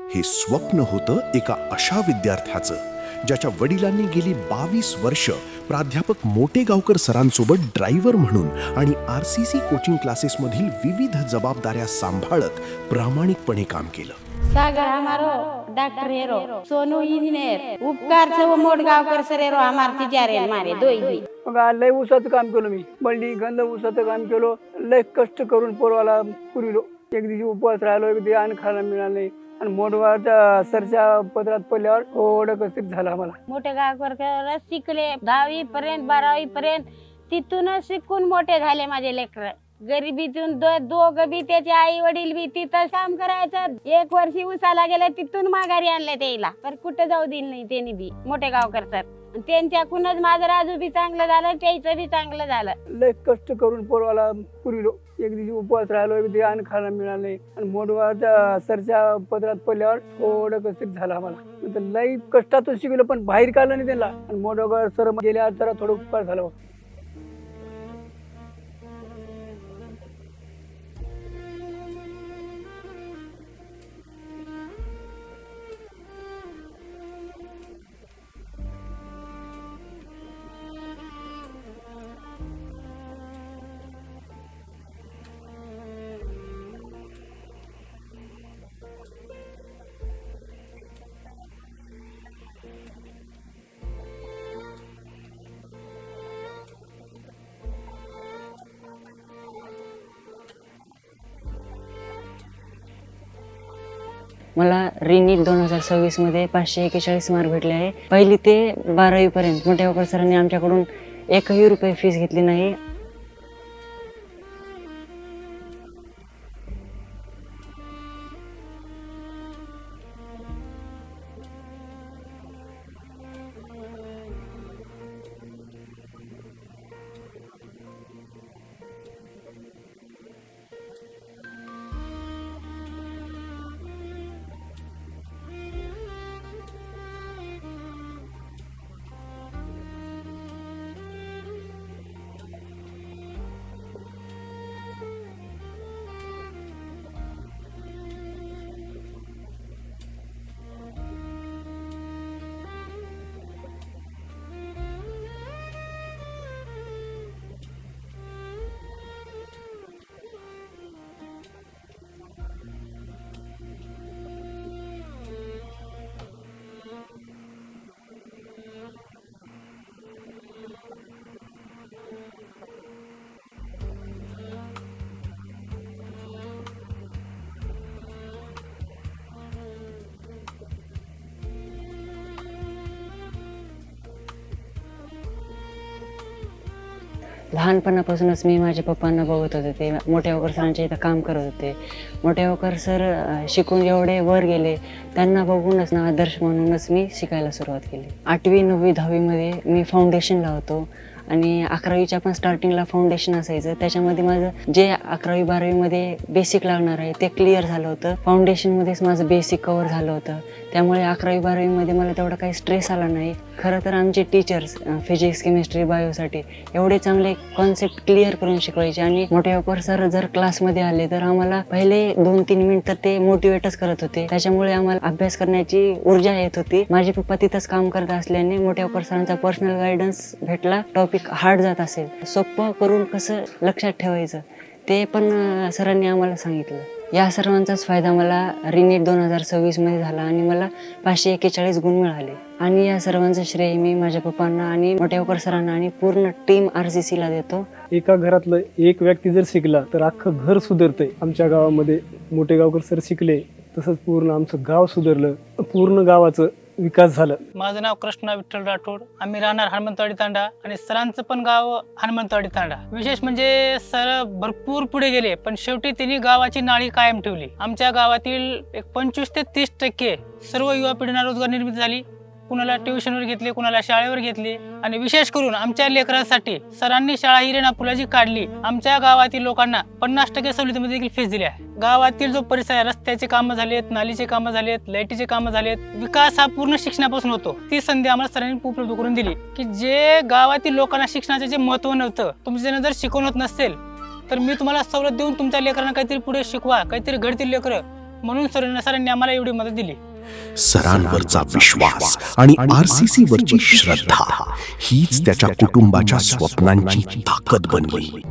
हे स्वप्न होतं एका अशा विद्यार्थ्याचं ज्याच्या वडिलांनी गेली 22 वर्ष प्राध्यापक मोटेगावकर सरांसोबत ड्रायव्हर म्हणून आणि RCC कोचिंग क्लासेसमधील विविध जबाबदाऱ्या सांभाळत प्रामाणिकपणे काम केलं. सागर हमारो डॉक्टर हेरो, सोनू इंजिनियर, उपकार से वो मोटगावकर सर हेरो हमार तिजारे मारे दोई भी. मग लय ऊसाचं काम केलं मी, बंडी गंध ऊसाचं काम केलं, लय कष्ट करून पोरवाला पुरविलो. एक दिवशी उपवास राहिलो, एक दिवशी अन्न खायला मिळालं नाही आणि मोठगावच्या सरच्या पदरात पडल्यावर थोडं कष्ट झालं आम्हाला. मोठगावकर शिकले 10वी पर्यंत 12वी पर्यंत, तिथूनच शिकून मोठे झाले माझे लेकर. गरिबीतून दोघं बी त्याचे आई वडील बी तिथं काम करायचं. 1 वर्षी उसाला गेलं, तिथून माघारी आणलं त्याला, पण कुठं जाऊ दिलं नाही त्यांनी बी मोठेगावकर सर. त्यांच्याकडूनच माझं राजू बी चांगलं झालं, त्याचं बी चांगलं झालं. लय कष्ट करून पोरवाला पुरविलो. एक दिवशी उपवास राहिलो, एक दिवशी अन्न खायला मिळालं नाही आणि मोठगावच्या सरच्या पदरात पडल्यावर थोडं कष्ट झालं आम्हाला. लय कष्टातून शिकलो, पण बाहेर काढलं नाही त्याला. आणि मोठगाव सर गेल्या जरा थोडं उपकार झालं. मला रिनीट 2026 मध्ये 541 मार्क भेटले आहे. 1ली ते 12वी पर्यंत मोठेगावकर सरांनी आमच्याकडून 1ही रुपये फीस घेतली नाही. लहानपणापासूनच मी माझ्या पप्पांना बघत होते. ते मोठेगावकर सरांच्या इथं काम करत होते. मोठेगावकर सर शिकून जेवढे वर गेले त्यांना बघूनच ना आदर्श म्हणूनच मी शिकायला सुरुवात केली. 8वी 9वी 10वीमध्ये मी फाउंडेशनला होतो आणि 11वीच्या पण स्टार्टिंगला फाउंडेशन असायचं. त्याच्यामध्ये माझं जे 11वी 12वीमध्ये बेसिक लागणार आहे ते क्लिअर झालं होतं. फाउंडेशनमध्येच माझं बेसिक कव्हर झालं होतं. त्यामुळे 11वी 12वीमध्ये मला तेवढा काही स्ट्रेस आला नाही. खरं तर आमचे टीचर्स फिजिक्स केमिस्ट्री बायोसाठी एवढे चांगले कॉन्सेप्ट क्लिअर करून शिकवायचे आणि मोठेगावकर सर जर क्लासमध्ये आले तर आम्हाला पहिले 2-3 मिनिट तर ते मोटिवेटच करत होते. त्याच्यामुळे आम्हाला अभ्यास करण्याची ऊर्जा येत होती. माझे पप्पा तिथंच काम करत असल्याने मोठेगावकर सरांचा पर्सनल गायडन्स भेटला. टॉपिक हार्ड जात असेल सोपं करून कसं लक्षात ठेवायचं ते पण सरांनी आम्हाला सांगितलं. या सर्वांचाच फायदा मला रिनीट 2026 मध्ये झाला आणि मला 541 गुण मिळाले. आणि या सर्वांचं श्रेय मी माझ्या पप्पांना आणि मोठेगावकर सरांना आणि पूर्ण टीम RCC ला देतो. एका घरातलं एक व्यक्ती जर शिकला तर अख्खं घर सुधारतंय. आमच्या गावामध्ये मोठेगावकर सर शिकले तसंच पूर्ण आमचं गाव सुधारलं, पूर्ण गावाचं विकास झालं. माझं नाव कृष्णा विठ्ठल राठोड. आम्ही राहणार हनुमंतवाडी तांडा आणि सरांचं पण गाव हनुमंतवाडी तांडा. विशेष म्हणजे सर भरपूर पुढे गेले पण शेवटी त्यांनी गावाची नाळी कायम ठेवली. आमच्या गावातील 25 ते 30% सर्व युवा पिढींना रोजगार निर्मिती झाली. कुणाला ट्युशनवर घेतले, कुणाला शाळेवर घेतले आणि विशेष करून आमच्या लेकरांसाठी सरांनी शाळा ही रेणापुलाची काढली. आमच्या गावातील लोकांना 50% सवलतीमध्ये देखील फीस दिल्या. गावातील जो परिसर आहे, रस्त्याचे कामं झालेत, नालीचे कामं झालेत, लाईटीचे कामं झालेत, विकास हा पूर्ण शिक्षणापासून होतो. ती संधी आम्हाला सरांनी उपलब्ध करून दिली की जे गावातील लोकांना शिक्षणाचे जे महत्त्व नव्हतं, तुमच्याने जर शिकवण होत नसेल तर मी तुम्हाला सवलत देऊन तुमच्या लेकरांना काहीतरी पुढे शिकवा, काहीतरी घडतील लेकरं, म्हणून सरांनी आम्हाला एवढी मदत दिली. सरांवरचा विश्वास आणि RCC वरची श्रद्धा हीच त्याच्या कुटुंबाच्या स्वप्नांची ताकद बनली.